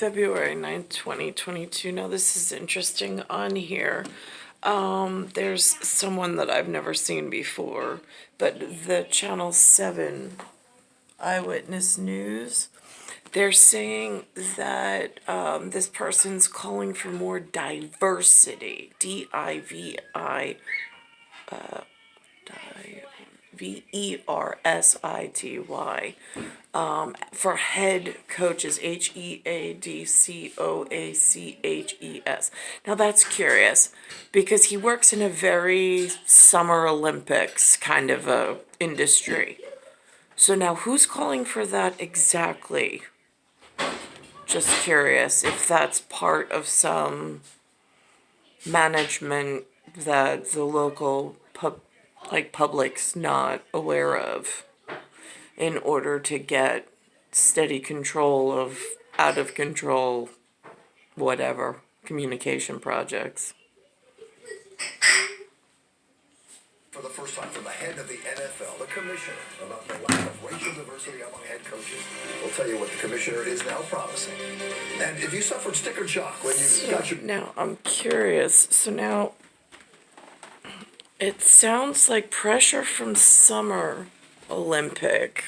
February 9th, 2022. Now this is interesting on here. There's someone that I've never seen before, but the Channel 7 Eyewitness News, they're saying that this person's calling for more diversity, D-I-V-I,Versity, for head coaches, Headcoaches. Now that's curious because he works in a very Summer Olympics kind of a industry. So now who's calling for that exactly? Just curious if that's part of some management that the local public's not aware of in order to get steady control of out of control whatever communication projects. For the first time from the head of the NFL, the commissioner, about the lack of racial diversity among head coaches. We'll tell you what the commissioner is now promising. And if you suffered sticker shock when you got your... Now, I'm curious. So now, it sounds like pressure from Summer Olympic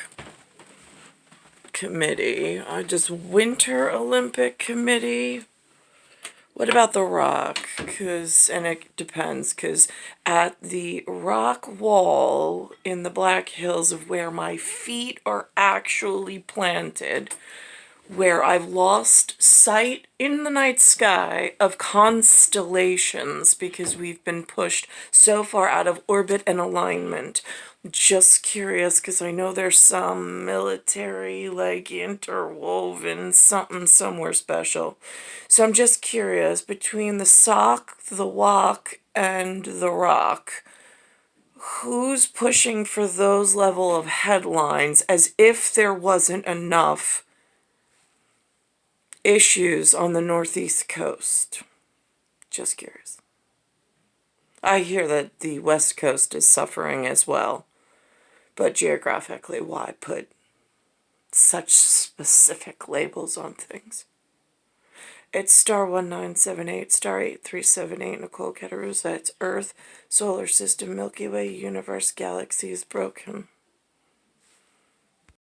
Committee. Just Winter Olympic Committee. What about the Rock? And it depends, because at the rock wall in the Black Hills of where my feet are actually planted, where I've lost sight in the night sky of constellations because we've been pushed so far out of orbit and alignment. Just curious, because I know there's some military, interwoven something somewhere special. So I'm just curious, between the sock, the walk, and the rock, who's pushing for those level of headlines as if there wasn't enough issues on the Northeast coast? Just curious. I hear that the West Coast is suffering as well. But geographically, why put such specific labels on things? It's star 1978, star 8378, Nicole, Cattaruzza. It's Earth, Solar System, Milky Way, Universe, Galaxies, broken.